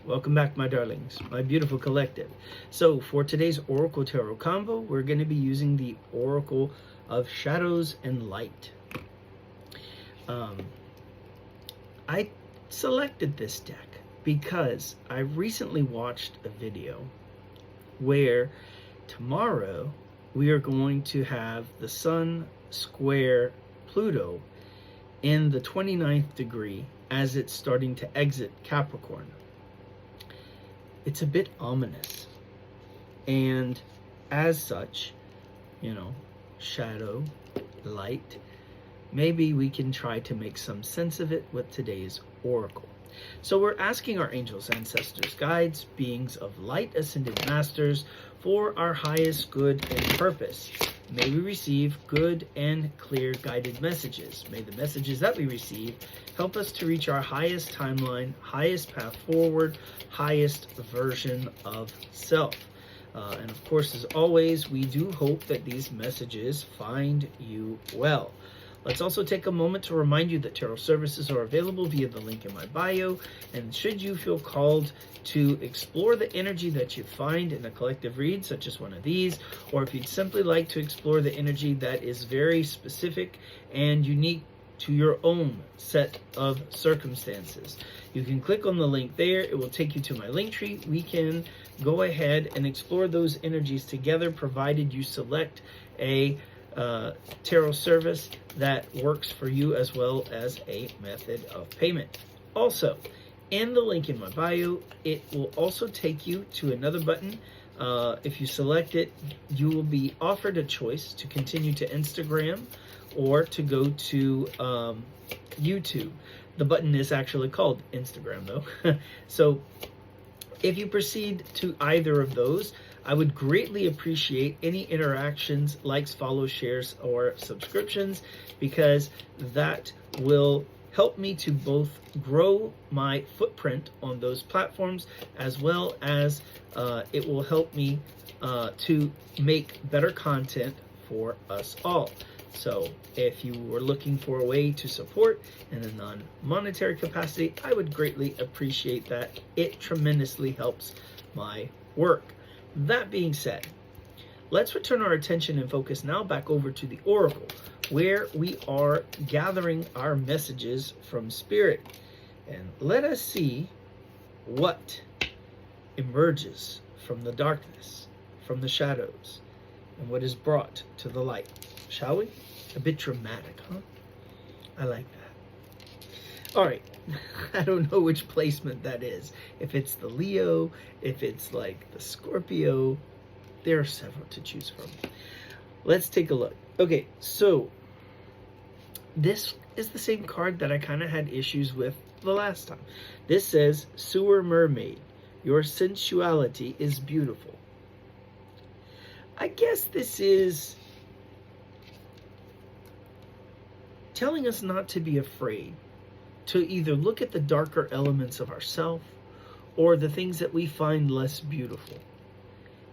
Welcome back, my darlings, my beautiful collective. So for today's Oracle Tarot combo, we're going to be using the Oracle of Shadows and Light. I selected this deck because I recently watched a video where tomorrow we are going to have the Sun square Pluto in the 29th degree as it's starting to exit Capricorn. It's a bit ominous, and as such, shadow, light, maybe we can try to make some sense of it with today's oracle. So we're asking our angels, ancestors, guides, beings of light, ascended masters, for our highest good and purpose. May we receive good and clear guided messages. May the messages that we receive help us to reach our highest timeline, highest path forward, highest version of self. And of course, as always, we do hope that these messages find you well. Let's also take a moment to remind you that tarot services are available via the link in my bio, and should you feel called to explore the energy that you find in a collective read, such as one of these, or if you'd simply like to explore the energy that is very specific and unique to your own set of circumstances, you can click on the link there. It will take you to my link tree. We can go ahead and explore those energies together, provided you select a tarot service that works for you, as well as a method of payment. Also, in the link in my bio, it will also take you to another button. If you select it, you will be offered a choice to continue to Instagram or to go to YouTube. The button is actually called Instagram, though. So if you proceed to either of those, I would greatly appreciate any interactions, likes, follows, shares, or subscriptions, because that will help me to both grow my footprint on those platforms, as well as it will help me to make better content for us all. So if you were looking for a way to support in a non-monetary capacity, I would greatly appreciate that. It tremendously helps my work. That being said, let's return our attention and focus now back over to the Oracle, where we are gathering our messages from Spirit. And let us see what emerges from the darkness, from the shadows, and what is brought to the light. Shall we? A bit dramatic, huh? I like that. All right. I don't know which placement that is. If it's the Leo, if it's like the Scorpio, there are several to choose from. Let's take a look. Okay, so this is the same card that I kind of had issues with the last time. This says, Sewer Mermaid, your sensuality is beautiful. I guess this is telling us not to be afraid to either look at the darker elements of ourselves or the things that we find less beautiful.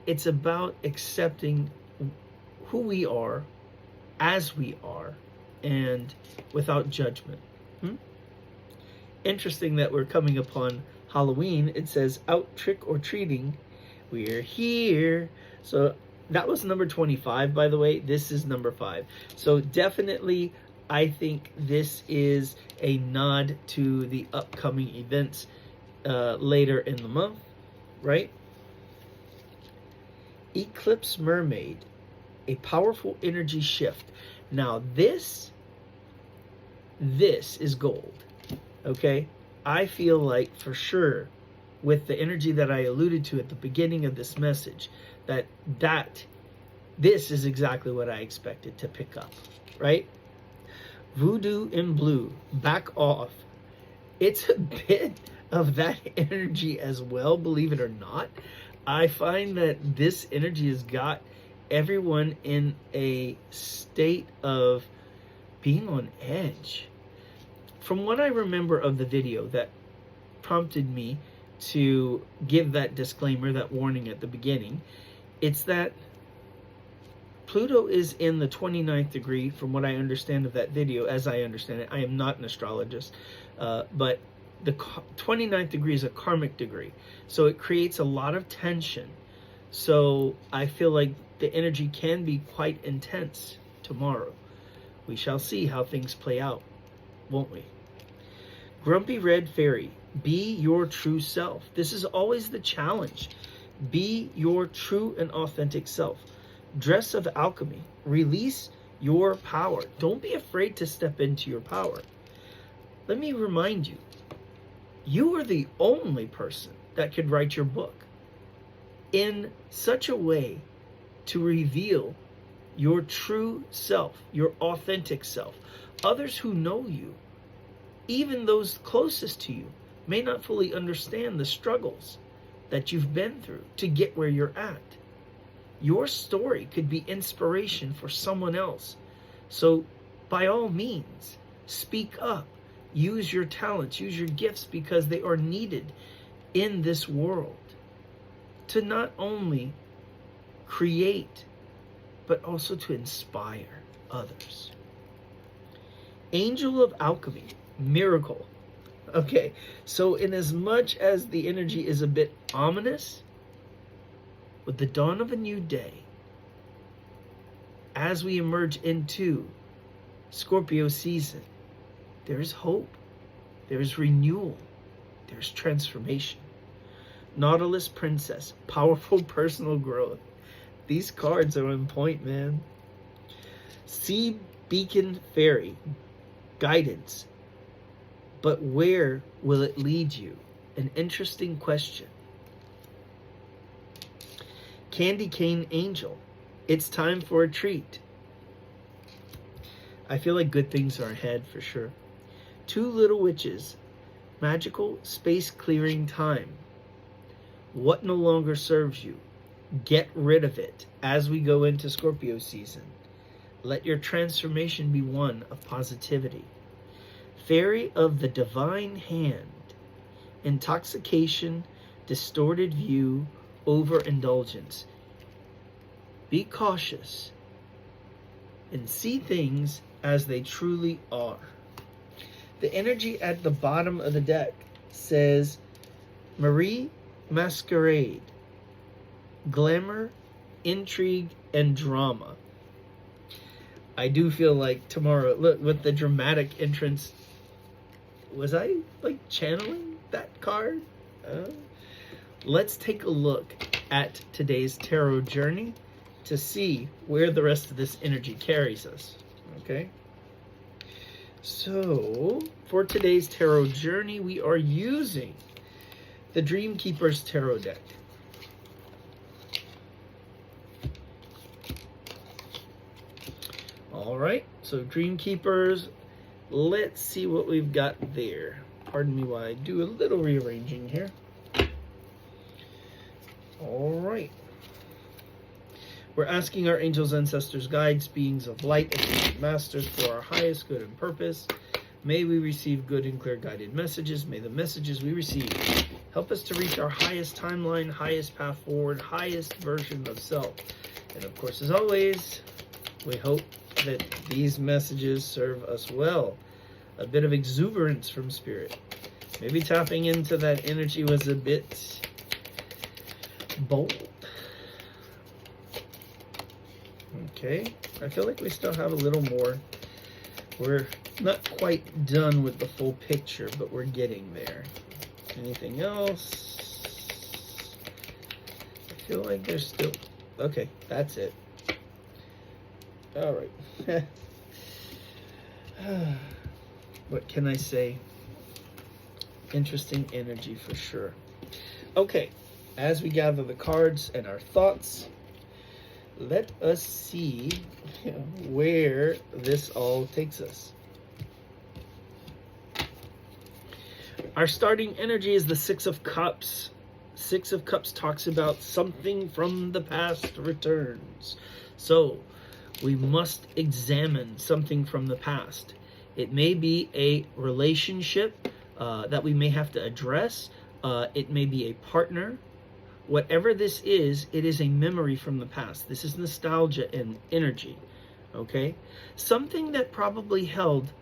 It's about accepting who we are as we are and without judgment. Interesting that we're coming upon Halloween. It says out trick or treating. We're here. So that was number 25, by the way. This is number 5. So definitely, I think this is a nod to the upcoming events later in the month, right? Eclipse Mermaid, a powerful energy shift. Now this is gold, okay? I feel like for sure, with the energy that I alluded to at the beginning of this message, that this is exactly what I expected to pick up, right? Voodoo in blue, back off. It's a bit of that energy as well, believe it or not. I find that this energy has got everyone in a state of being on edge. From what I remember of the video that prompted me to give that disclaimer, that warning at the beginning, it's that Pluto is in the 29th degree, from what I understand of that video, as I understand it. I am not an astrologist, but The 29th degree is a karmic degree, so it creates a lot of tension. So I feel like the energy can be quite intense tomorrow. We shall see how things play out, won't we? Grumpy Red Fairy, be your true self. This is always the challenge. Be your true and authentic self. Dress of alchemy. Release your power. Don't be afraid to step into your power. Let me remind you, you are the only person that could write your book in such a way to reveal your true self, your authentic self. Others who know you, even those closest to you, may not fully understand the struggles that you've been through to get where you're at. Your story could be inspiration for someone else. So by all means, speak up. Use your talents, use your gifts, because they are needed in this world to not only create, but also to inspire others. Angel of Alchemy, Miracle. Okay, so in as much as the energy is a bit ominous, with the dawn of a new day, as we emerge into Scorpio season, there is hope, there is renewal, there's transformation. Nautilus Princess, powerful personal growth. These cards are on point, man. Sea Beacon Fairy, guidance. But where will it lead you? An interesting question. Candy Cane Angel, it's time for a treat. I feel like good things are ahead for sure. Two Little Witches, magical space clearing time. What no longer serves you? Get rid of it as we go into Scorpio season. Let your transformation be one of positivity. Fairy of the Divine Hand, intoxication, distorted view, overindulgence. Be cautious and see things as they truly are. The energy at the bottom of the deck says Marie Masquerade, glamour, intrigue, and drama. I do feel like tomorrow, look, with the dramatic entrance, was I like channeling that card? Let's take a look at today's tarot journey to see where the rest of this energy carries us. Okay? So, for today's tarot journey, we are using the Dream Keepers Tarot deck. All right, so Dream Keepers, let's see what we've got there. Pardon me while I do a little rearranging here. All right. We're asking our angels, ancestors, guides, beings of light, and masters for our highest good and purpose. May we receive good and clear guided messages. May the messages we receive help us to reach our highest timeline, highest path forward, highest version of self. And of course, as always, we hope that these messages serve us well. A bit of exuberance from Spirit. Maybe tapping into that energy was a bit bold. Okay, I feel like we still have a little more. We're not quite done with the full picture, but we're getting there. Anything else? I feel like there's still... Okay, that's it. All right. What can I say? Interesting energy for sure. Okay, as we gather the cards and our thoughts, let us see where this all takes us. Our starting energy is the Six of Cups. Six of Cups talks about something from the past returns. So we must examine something from the past. It may be a relationship that we may have to address. It may be a partner. Whatever this is, it is a memory from the past. This is nostalgia and energy, okay? Something that probably held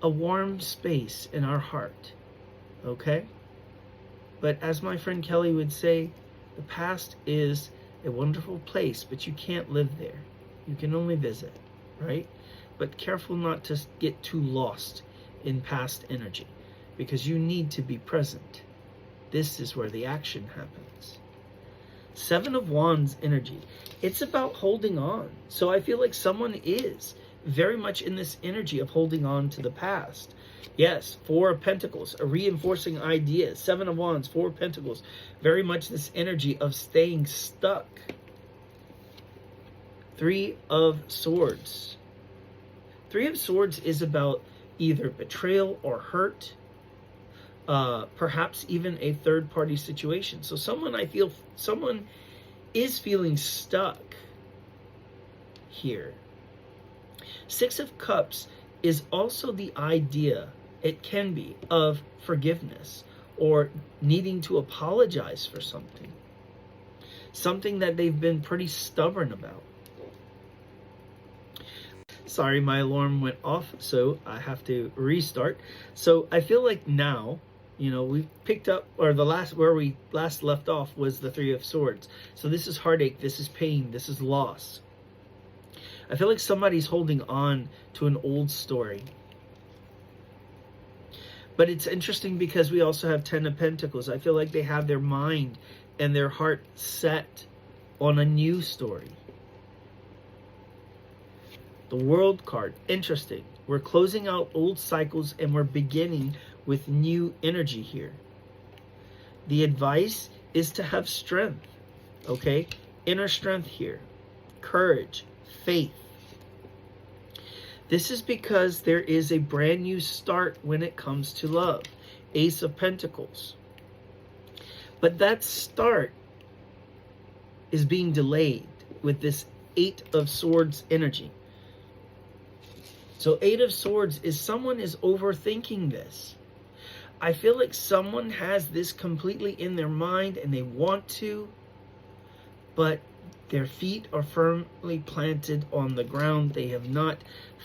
a warm space in our heart Okay? But as my friend Kelly would say, the past is a wonderful place, but you can't live there. You can only visit, right? But careful not to get too lost in past energy, because you need to be present. This is where the action happens. Seven of Wands energy. It's about holding on. So I feel like someone is very much in this energy of holding on to the past. Yes, Four of Pentacles, a reinforcing idea. Seven of Wands, Four of Pentacles. Very much this energy of staying stuck. Three of Swords. Three of Swords is about either betrayal or hurt. Perhaps even a third-party situation. So someone is feeling stuck here. Six of Cups is also the idea, it can be, of forgiveness or needing to apologize for something. Something that they've been pretty stubborn about. Sorry, my alarm went off, so I have to restart. So I feel like now, we picked up, or where we last left off was the Three of Swords. So this is heartache, this is pain, this is loss. I feel like somebody's holding on to an old story. But it's interesting because we also have Ten of Pentacles. I feel like they have their mind and their heart set on a new story. The World card, interesting. We're closing out old cycles and we're beginning with new energy here. The advice is to have strength, okay? Inner strength here. Courage, faith. This is because there is a brand new start when it comes to love. Ace of Pentacles. But that start is being delayed with this Eight of Swords energy. So Eight of Swords is someone is overthinking this. I feel like someone has this completely in their mind and they want to, but their feet are firmly planted on the ground. They have not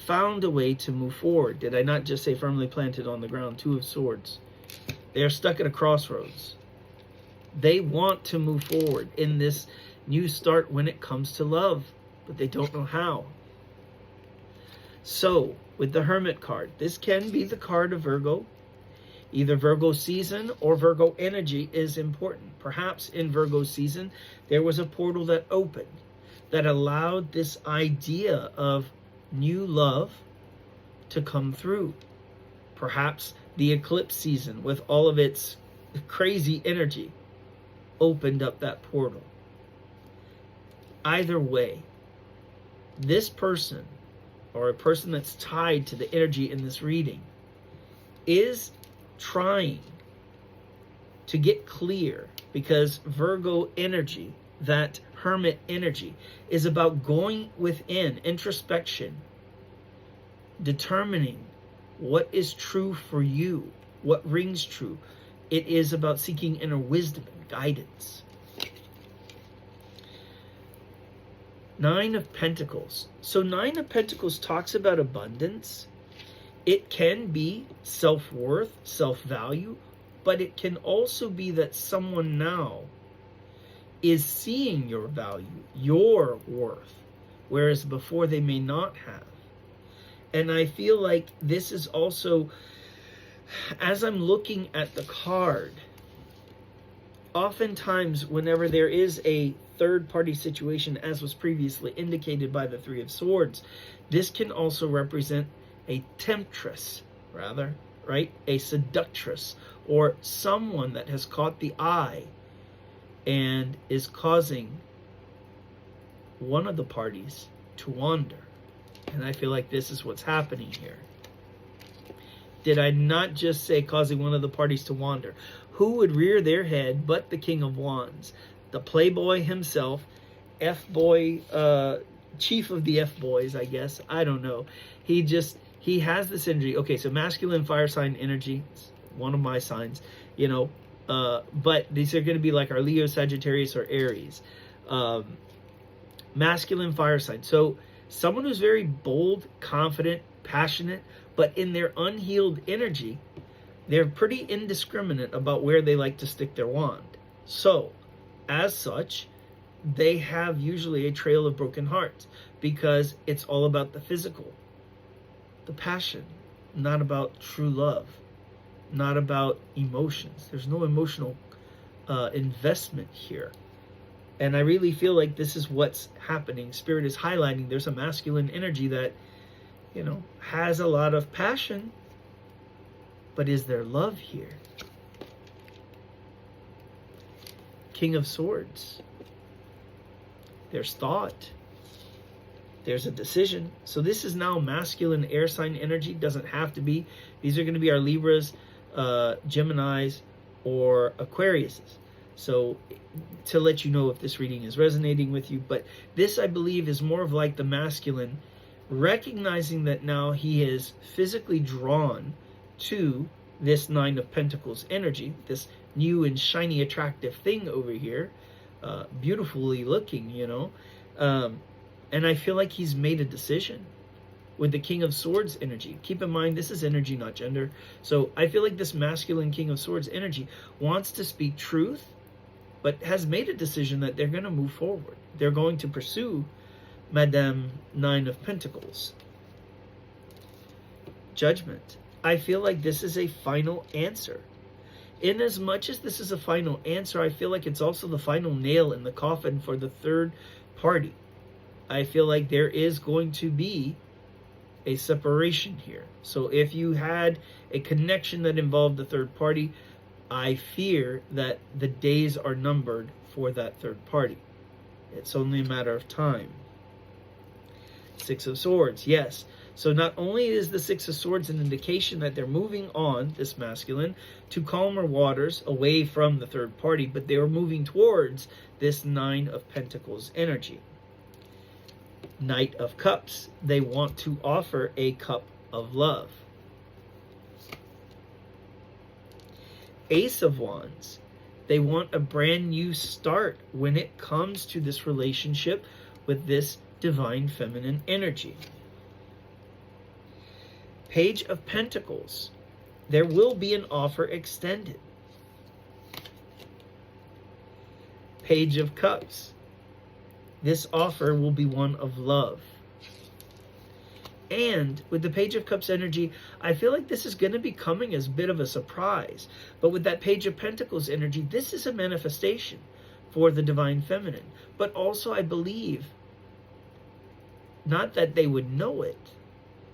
found a way to move forward. Did I not just say firmly planted on the ground? Two of Swords. They are stuck at a crossroads. They want to move forward in this new start when it comes to love, but they don't know how. So, with the Hermit card, this can be the card of Virgo. Either Virgo season or Virgo energy is important. Perhaps in Virgo season, there was a portal that opened that allowed this idea of new love to come through. Perhaps the eclipse season, with all of its crazy energy, opened up that portal. Either way, this person, or a person that's tied to the energy in this reading, is trying to get clear, because Virgo energy, that Hermit energy, is about going within, introspection, determining what is true for you, what rings true. It is about seeking inner wisdom and guidance. Nine of Pentacles. So Nine of Pentacles talks about abundance. It can be self-worth, self-value, but it can also be that someone now is seeing your value, your worth, whereas before they may not have. And I feel like this is also, as I'm looking at the card, oftentimes whenever there is a third-party situation, as was previously indicated by the Three of Swords, this can also represent a temptress, rather, right? A seductress, or someone that has caught the eye and is causing one of the parties to wander. And I feel like this is what's happening here. Did I not just say causing one of the parties to wander? Who would rear their head but the King of Wands? The playboy himself, F-boy, chief of the F-boys, I guess. I don't know. He has this energy. Okay, so masculine fire sign energy, it's one of my signs, but these are going to be like our Leo, Sagittarius, or Aries. Masculine fire sign. So someone who's very bold, confident, passionate, but in their unhealed energy, They're pretty indiscriminate about where they like to stick their wand. So, as such, they have usually a trail of broken hearts because it's all about the physical, the passion, not about true love, not about emotions. There's no emotional investment here. And I really feel like this is what's happening. Spirit is highlighting there's a masculine energy that, has a lot of passion, but is there love here? King of Swords. There's thought. There's a decision. So this is now masculine air sign energy. Doesn't have to be. These are going to be our Libras, Geminis, or Aquariuses. So to let you know if this reading is resonating with you. But this, I believe, is more of like the masculine, recognizing that now he is physically drawn to this Nine of Pentacles energy, this new and shiny, attractive thing over here, beautifully looking, and I feel like he's made a decision with the King of Swords energy. Keep in mind, this is energy, not gender. So I feel like this masculine King of Swords energy wants to speak truth, but has made a decision that they're going to move forward. They're going to pursue Madame Nine of Pentacles. Judgment. I feel like this is a final answer. In as much as this is a final answer, I feel like it's also the final nail in the coffin for the third party. I feel like there is going to be a separation here. So if you had a connection that involved the third party, I fear that the days are numbered for that third party. It's only a matter of time. Six of Swords, yes. So not only is the Six of Swords an indication that they're moving on, this masculine, to calmer waters away from the third party, but they are moving towards this Nine of Pentacles energy. Knight of Cups, they want to offer a cup of love. Ace of Wands, they want a brand new start when it comes to this relationship with this divine feminine energy. Page of Pentacles, there will be an offer extended. Page of Cups, this offer will be one of love. And with the Page of Cups energy, I feel like this is going to be coming as a bit of a surprise. But with that Page of Pentacles energy, this is a manifestation for the divine feminine. But also, I believe, not that they would know it,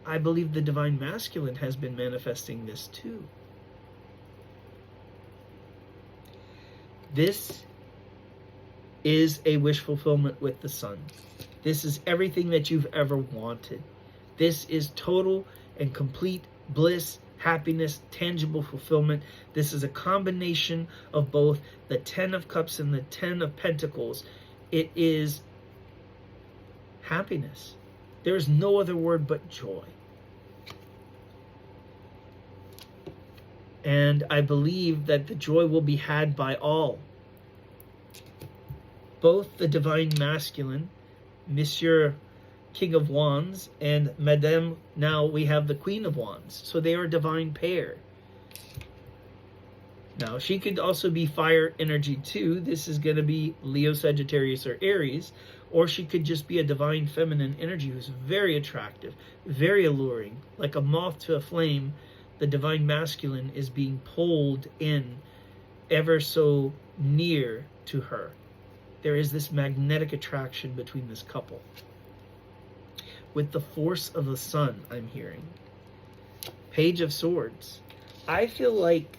I believe the divine masculine has been manifesting this too. This is a wish fulfillment with the sun. This is everything that you've ever wanted. This is total and complete bliss, happiness, tangible fulfillment. This is a combination of both the Ten of Cups and the Ten of Pentacles. It is happiness. There is no other word but joy. And I believe that the joy will be had by all. Both the divine masculine, Monsieur King of Wands, and Madame, now we have the Queen of Wands. So they are a divine pair. Now, she could also be fire energy too. This is going to be Leo, Sagittarius, or Aries. Or she could just be a divine feminine energy who's very attractive, very alluring. Like a moth to a flame, the divine masculine is being pulled in ever so near to her. There is this magnetic attraction between this couple. With the force of the sun, I'm hearing. Page of Swords. I feel like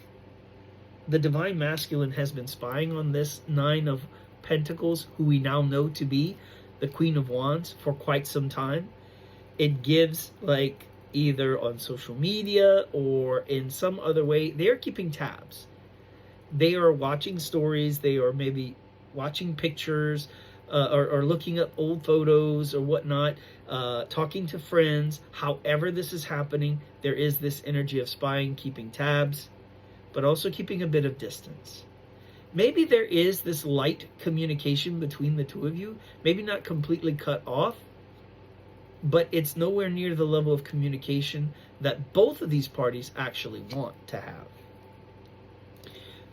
the divine masculine has been spying on this Nine of Pentacles, who we now know to be the Queen of Wands, for quite some time. It gives, like, either on social media or in some other way, they're keeping tabs. They are watching stories, they are maybe watching pictures, or looking at old photos or whatnot, talking to friends. However this is happening, there is this energy of spying, keeping tabs, but also keeping a bit of distance. Maybe there is this light communication between the two of you, maybe not completely cut off, but it's nowhere near the level of communication that both of these parties actually want to have.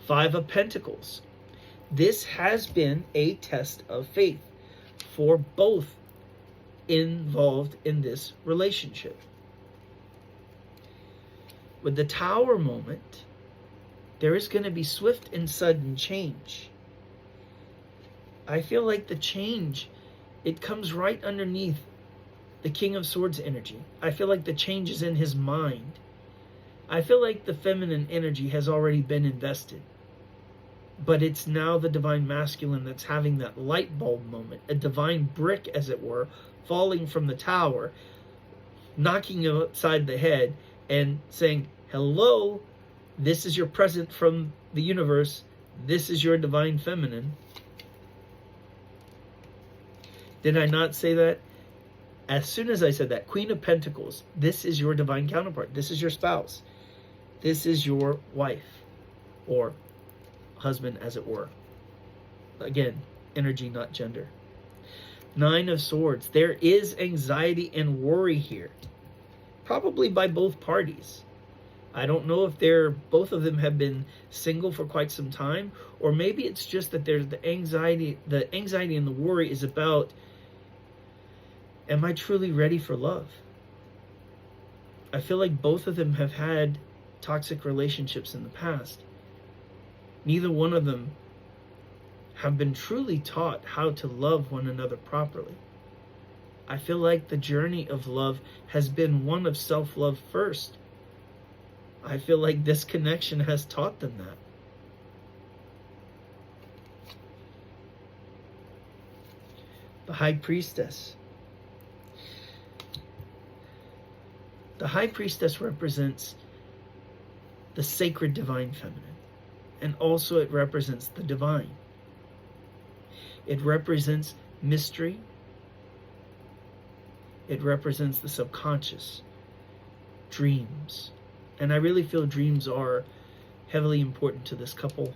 Five of Pentacles. This has been a test of faith for both involved in this relationship. With the Tower moment, there is going to be swift and sudden change. I feel like the change, it comes right underneath the King of Swords energy. I feel like the change is in his mind. I feel like the feminine energy has already been invested. But it's now the divine masculine that's having that light bulb moment, a divine brick, as it were, falling from the tower, knocking him upside the head and saying, hello, this is your present from the universe. This is your divine feminine. Did I not say that? As soon as I said that, Queen of Pentacles, this is your divine counterpart. This is your spouse. This is your wife or husband, as it were. Again, energy, not gender. Nine of Swords. There is anxiety and worry here, probably by both parties. I don't know if both of them have been single for quite some time, or maybe it's just that there's the anxiety and the worry is about, am I truly ready for love? I feel like both of them have had toxic relationships in the past. Neither one of them have been truly taught how to love one another properly. I feel like the journey of love has been one of self-love first. I feel like this connection has taught them that. The High Priestess. The High Priestess represents the sacred divine feminine, and also it represents the divine. It represents mystery. It represents the subconscious, dreams. And I really feel dreams are heavily important to this couple.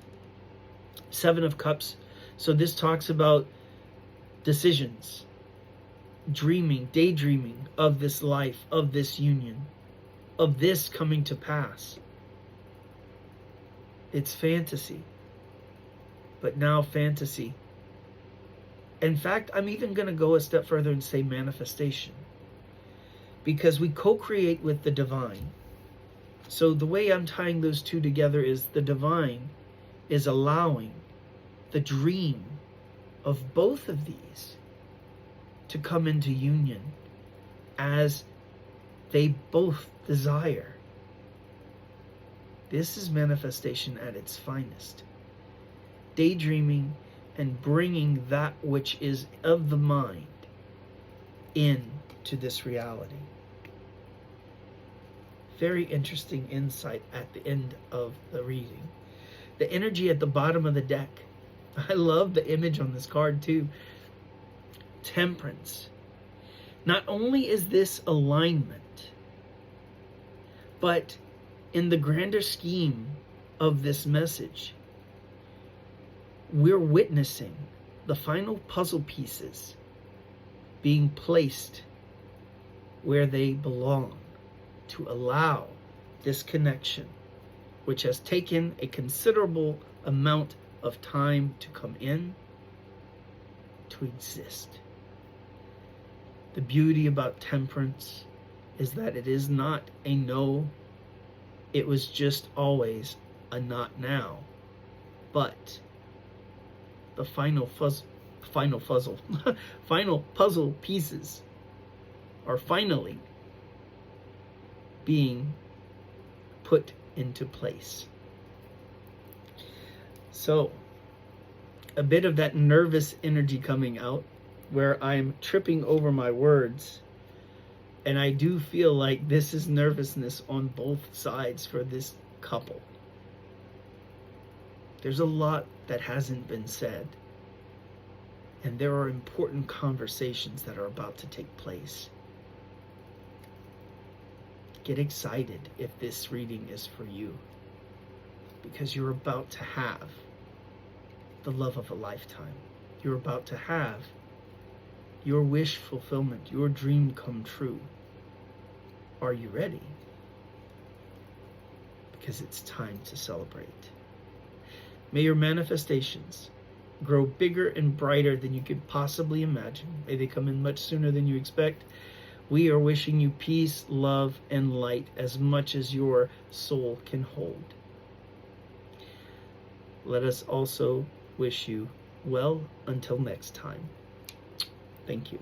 Seven of Cups. So this talks about decisions, dreaming, daydreaming of this life, of this union, of this coming to pass. It's fantasy. But now fantasy. In fact, I'm even going to go a step further and say manifestation. Because we co-create with the divine. So the way I'm tying those two together is the divine is allowing the dream of both of these to come into union as they both desire. This is manifestation at its finest. Daydreaming and bringing that which is of the mind into this reality. Very interesting insight at the end of the reading. The energy at the bottom of the deck. I love the image on this card too. Temperance. Not only is this alignment, but in the grander scheme of this message, we're witnessing the final puzzle pieces being placed where they belong to allow this connection, which has taken a considerable amount of time to come in, to exist. The beauty about temperance is that it is not a no, it was just always a not now. But the final puzzle pieces are finally being put into place. So, a bit of that nervous energy coming out where I'm tripping over my words. And I do feel like this is nervousness on both sides for this couple. There's a lot that hasn't been said. And there are important conversations that are about to take place. Get excited if this reading is for you, because you're about to have the love of a lifetime. You're about to have your wish fulfillment, your dream come true. Are you ready? Because it's time to celebrate. May your manifestations grow bigger and brighter than you could possibly imagine. May they come in much sooner than you expect. We are wishing you peace, love, and light as much as your soul can hold. Let us also wish you well until next time. Thank you.